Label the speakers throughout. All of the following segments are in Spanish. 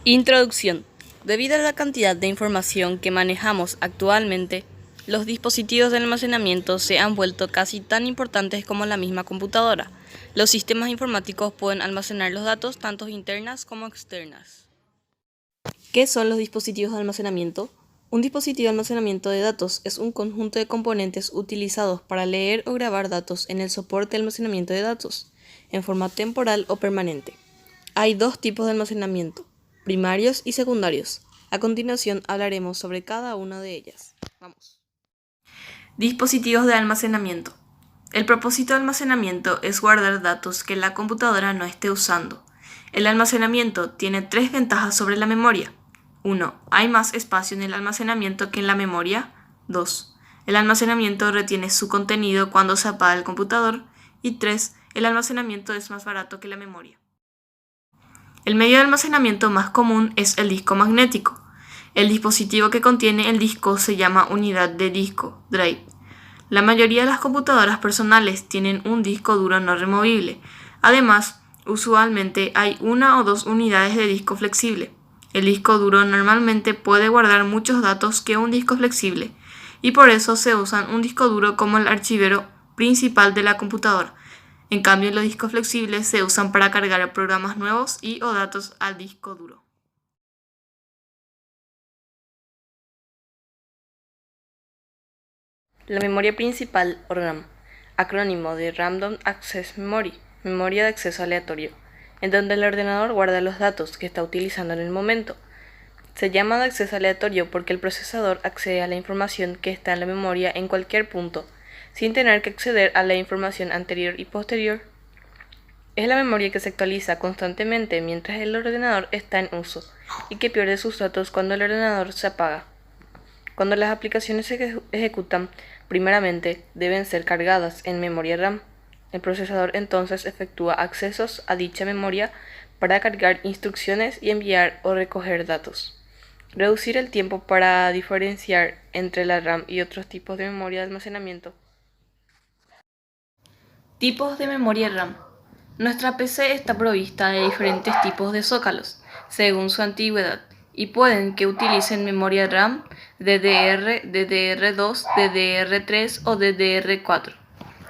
Speaker 1: Introducción. Debido a la cantidad de información que manejamos actualmente, los dispositivos de almacenamiento se han vuelto casi tan importantes como la misma computadora. Los sistemas informáticos pueden almacenar los datos tanto internas como externas. ¿Qué son los dispositivos de almacenamiento? Un dispositivo de almacenamiento de datos es un conjunto de componentes utilizados para leer o grabar datos en el soporte de almacenamiento de datos, en forma temporal o permanente. Hay dos tipos de almacenamiento: primarios y secundarios. A continuación hablaremos sobre cada una de ellas. Vamos. Dispositivos de almacenamiento. El propósito de almacenamiento es guardar datos que la computadora no esté usando. El almacenamiento tiene tres ventajas sobre la memoria. 1. Hay más espacio en el almacenamiento que en la memoria. 2. El almacenamiento retiene su contenido cuando se apaga el computador. Y 3. El almacenamiento es más barato que la memoria. El medio de almacenamiento más común es el disco magnético. El dispositivo que contiene el disco se llama unidad de disco, drive. La mayoría de las computadoras personales tienen un disco duro no removible. Además, usualmente hay una o dos unidades de disco flexible. El disco duro normalmente puede guardar muchos datos que un disco flexible, y por eso se usa un disco duro como el archivero principal de la computadora. En cambio, los discos flexibles se usan para cargar programas nuevos y o datos al disco duro. La memoria principal, o RAM, acrónimo de Random Access Memory, memoria de acceso aleatorio, en donde el ordenador guarda los datos que está utilizando en el momento. Se llama de acceso aleatorio porque el procesador accede a la información que está en la memoria en cualquier punto, sin tener que acceder a la información anterior y posterior. Es la memoria que se actualiza constantemente mientras el ordenador está en uso y que pierde sus datos cuando el ordenador se apaga. Cuando las aplicaciones se ejecutan, primeramente deben ser cargadas en memoria RAM. El procesador entonces efectúa accesos a dicha memoria para cargar instrucciones y enviar o recoger datos. Reducir el tiempo para diferenciar entre la RAM y otros tipos de memoria de almacenamiento. Tipos de memoria RAM. Nuestra PC está provista de diferentes tipos de zócalos, según su antigüedad, y pueden que utilicen memoria RAM, DDR, DDR2, DDR3 o DDR4.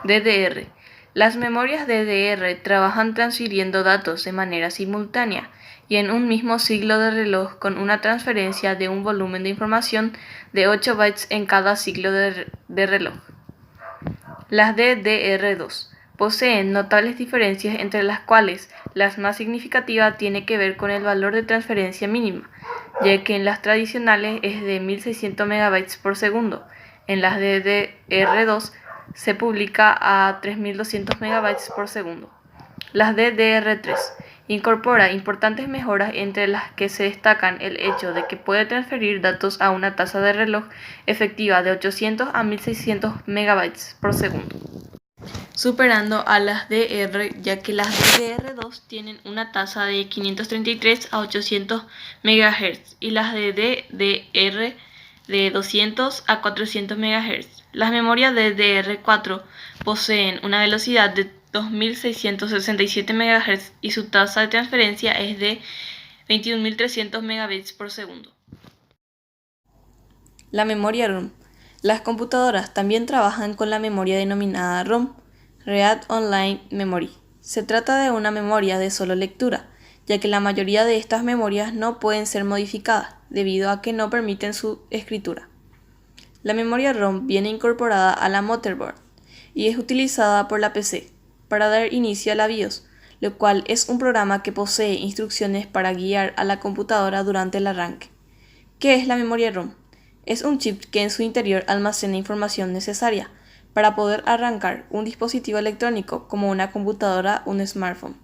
Speaker 1: DDR. Las memorias DDR trabajan transfiriendo datos de manera simultánea y en un mismo ciclo de reloj con una transferencia de un volumen de información de 8 bytes en cada ciclo de reloj. Las DDR2 poseen notables diferencias, entre las cuales la más significativa tiene que ver con el valor de transferencia mínima, ya que en las tradicionales es de 1600 MB por segundo. En las DDR2 se publica a 3200 MB por segundo. Las DDR3 incorpora importantes mejoras, entre las que se destacan el hecho de que puede transferir datos a una tasa de reloj efectiva de 800 a 1600 MB por segundo, superando a las DR, ya que las DDR2 tienen una tasa de 533 a 800 MHz y las DDR de 200 a 400 MHz. Las memorias DDR4 poseen una velocidad de 2667 MHz y su tasa de transferencia es de 21300 megabits por segundo. La memoria ROM. Las computadoras también trabajan con la memoria denominada ROM, Read Online Memory. Se trata de una memoria de solo lectura, ya que la mayoría de estas memorias no pueden ser modificadas, debido a que no permiten su escritura. La memoria ROM viene incorporada a la motherboard y es utilizada por la PC para dar inicio a la BIOS, lo cual es un programa que posee instrucciones para guiar a la computadora durante el arranque. ¿Qué es la memoria ROM? Es un chip que en su interior almacena información necesaria para poder arrancar un dispositivo electrónico como una computadora o un smartphone.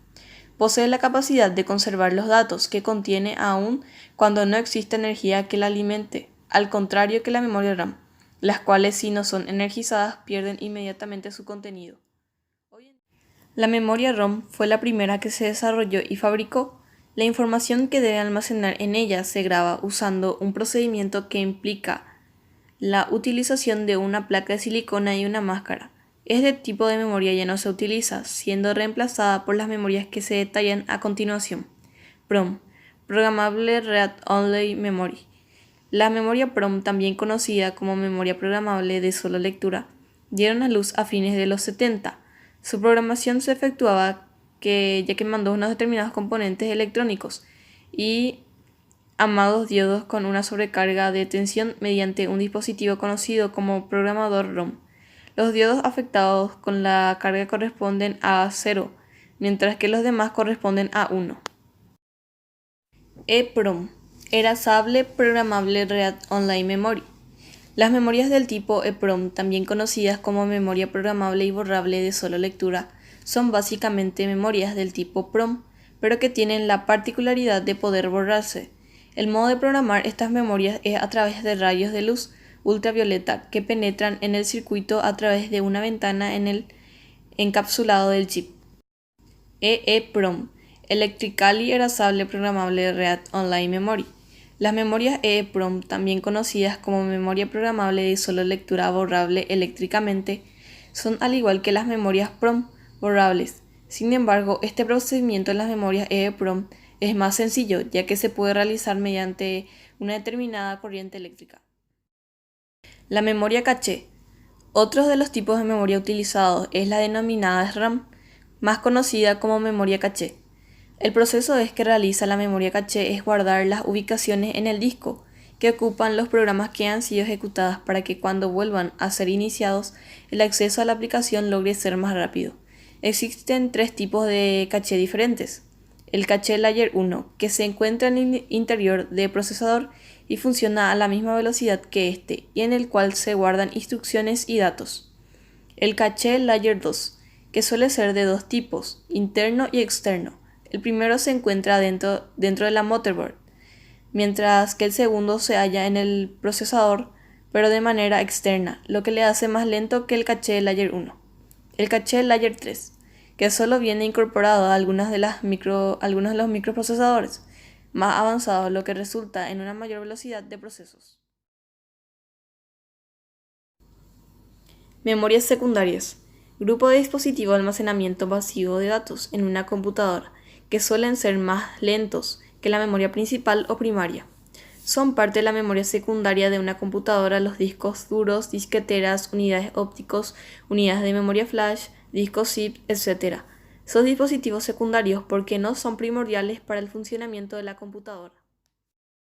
Speaker 1: Posee la capacidad de conservar los datos que contiene aun cuando no existe energía que la alimente, al contrario que la memoria RAM, las cuales, si no son energizadas, pierden inmediatamente su contenido. La memoria ROM fue la primera que se desarrolló y fabricó. La información que debe almacenar en ella se graba usando un procedimiento que implica la utilización de una placa de silicona y una máscara. Este tipo de memoria ya no se utiliza, siendo reemplazada por las memorias que se detallan a continuación. PROM, Programable Read Only Memory. La memoria PROM, también conocida como memoria programable de solo lectura, dieron a luz a fines de los 70. Su programación se efectuaba ya que mandó unos determinados componentes electrónicos y amados diodos con una sobrecarga de tensión mediante un dispositivo conocido como programador ROM. Los diodos afectados con la carga corresponden a 0, mientras que los demás corresponden a 1. EPROM, Erasable Programable Read Only Memory. Las memorias del tipo EPROM, también conocidas como memoria programable y borrable de solo lectura, son básicamente memorias del tipo PROM, pero que tienen la particularidad de poder borrarse. El modo de programar estas memorias es a través de rayos de luz ultravioleta que penetran en el circuito a través de una ventana en el encapsulado del chip. EEPROM, Electrically Erasable Programable Read Only Memory. Las memorias EEPROM, también conocidas como memoria programable de solo lectura borrable eléctricamente, son al igual que las memorias PROM borrables. Sin embargo, este procedimiento en las memorias EEPROM es más sencillo, ya que se puede realizar mediante una determinada corriente eléctrica. La memoria caché. Otro de los tipos de memoria utilizados es la denominada SRAM, más conocida como memoria caché. El proceso que realiza la memoria caché es guardar las ubicaciones en el disco que ocupan los programas que han sido ejecutados para que cuando vuelvan a ser iniciados, el acceso a la aplicación logre ser más rápido. Existen tres tipos de caché diferentes. El caché Layer 1, que se encuentra en el interior del procesador y funciona a la misma velocidad que este, y en el cual se guardan instrucciones y datos. El caché Layer 2, que suele ser de dos tipos, interno y externo. El primero se encuentra dentro de la motherboard, mientras que el segundo se halla en el procesador, pero de manera externa, lo que le hace más lento que el caché Layer 1. El caché Layer 3, que solo viene incorporado a algunos de los microprocesadores más avanzados, lo que resulta en una mayor velocidad de procesos. Memorias secundarias. Grupo de dispositivos de almacenamiento masivo de datos en una computadora, que suelen ser más lentos que la memoria principal o primaria. Son parte de la memoria secundaria de una computadora los discos duros, disqueteras, unidades ópticos, unidades de memoria flash, discos zip, etc. Son dispositivos secundarios porque no son primordiales para el funcionamiento de la computadora.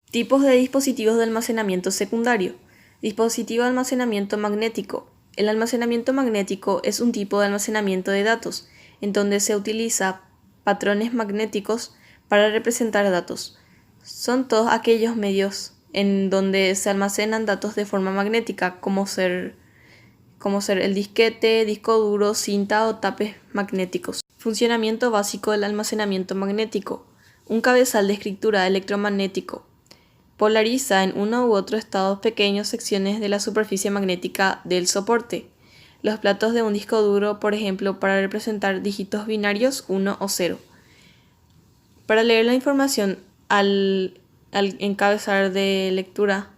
Speaker 1: Tipos de dispositivos de almacenamiento secundario. Dispositivo de almacenamiento magnético. El almacenamiento magnético es un tipo de almacenamiento de datos, en donde se utiliza patrones magnéticos para representar datos. Son todos aquellos medios en donde se almacenan datos de forma magnética, como ser el disquete, disco duro, cinta o tapes magnéticos. Funcionamiento básico del almacenamiento magnético. Un cabezal de escritura electromagnético. Polariza en uno u otro estado pequeñas secciones de la superficie magnética del soporte. Los platos de un disco duro, por ejemplo, para representar dígitos binarios 1 o 0. Para leer la información al encabezar de lectura,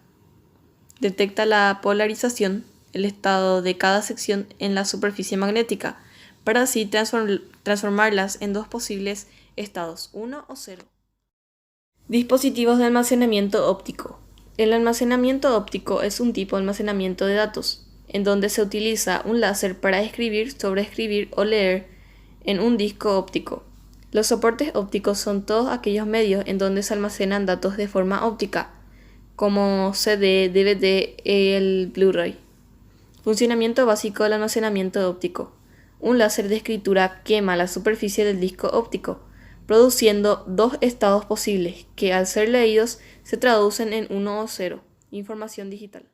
Speaker 1: detecta la polarización, el estado de cada sección en la superficie magnética, para así transformarlas en dos posibles estados, 1 o 0. Dispositivos de almacenamiento óptico. El almacenamiento óptico es un tipo de almacenamiento de datos, en donde se utiliza un láser para escribir, sobreescribir o leer en un disco óptico. Los soportes ópticos son todos aquellos medios en donde se almacenan datos de forma óptica, como CD, DVD, el Blu-ray. Funcionamiento básico del almacenamiento óptico. Un láser de escritura quema la superficie del disco óptico, produciendo dos estados posibles que al ser leídos se traducen en 1 o 0, información digital.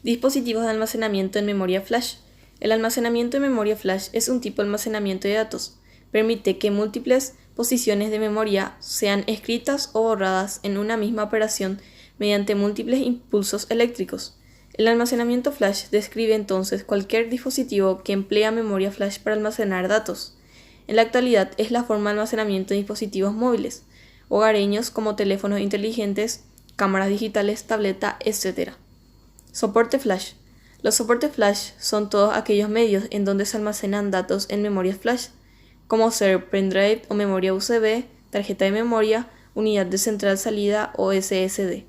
Speaker 1: Dispositivos de almacenamiento en memoria flash. El almacenamiento en memoria flash es un tipo de almacenamiento de datos. Permite que múltiples posiciones de memoria sean escritas o borradas en una misma operación mediante múltiples impulsos eléctricos. El almacenamiento flash describe entonces cualquier dispositivo que emplea memoria flash para almacenar datos. En la actualidad es la forma de almacenamiento de dispositivos móviles, hogareños como teléfonos inteligentes, cámaras digitales, tableta, etc. Soporte flash. Los soportes flash son todos aquellos medios en donde se almacenan datos en memorias flash, como ser pendrive o memoria USB, tarjeta de memoria, unidad de central salida o SSD.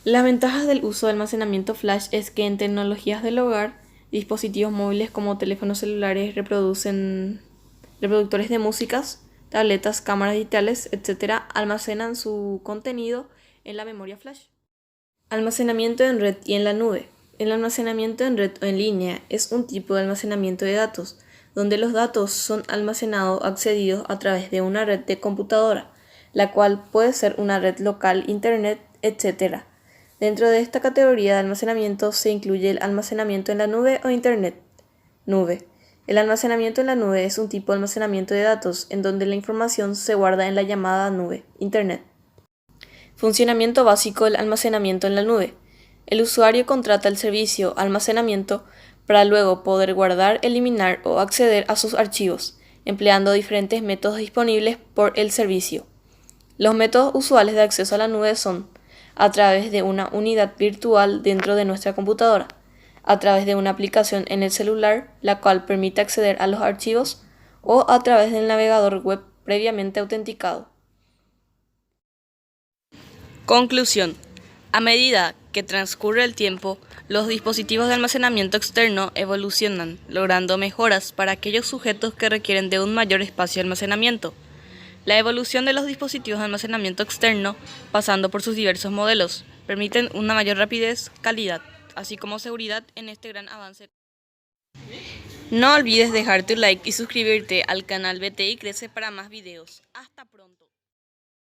Speaker 1: Las ventajas del uso de almacenamiento flash es que en tecnologías del hogar, dispositivos móviles como teléfonos celulares, reproductores de músicas, tabletas, cámaras digitales, etc., almacenan su contenido en la memoria flash. Almacenamiento en red y en la nube. El almacenamiento en red o en línea es un tipo de almacenamiento de datos, donde los datos son almacenados o accedidos a través de una red de computadora, la cual puede ser una red local, internet, etc. Dentro de esta categoría de almacenamiento se incluye el almacenamiento en la nube o internet. Nube. El almacenamiento en la nube es un tipo de almacenamiento de datos en donde la información se guarda en la llamada nube, internet. Funcionamiento básico del almacenamiento en la nube. El usuario contrata el servicio almacenamiento para luego poder guardar, eliminar o acceder a sus archivos, empleando diferentes métodos disponibles por el servicio. Los métodos usuales de acceso a la nube son a través de una unidad virtual dentro de nuestra computadora, a través de una aplicación en el celular, la cual permite acceder a los archivos, o a través del navegador web previamente autenticado. Conclusión. A medida que transcurre el tiempo, los dispositivos de almacenamiento externo evolucionan, logrando mejoras para aquellos sujetos que requieren de un mayor espacio de almacenamiento. La evolución de los dispositivos de almacenamiento externo, pasando por sus diversos modelos, permiten una mayor rapidez, calidad, así como seguridad en este gran avance. No olvides dejar tu like y suscribirte al canal BTI Crece para más videos. Hasta pronto.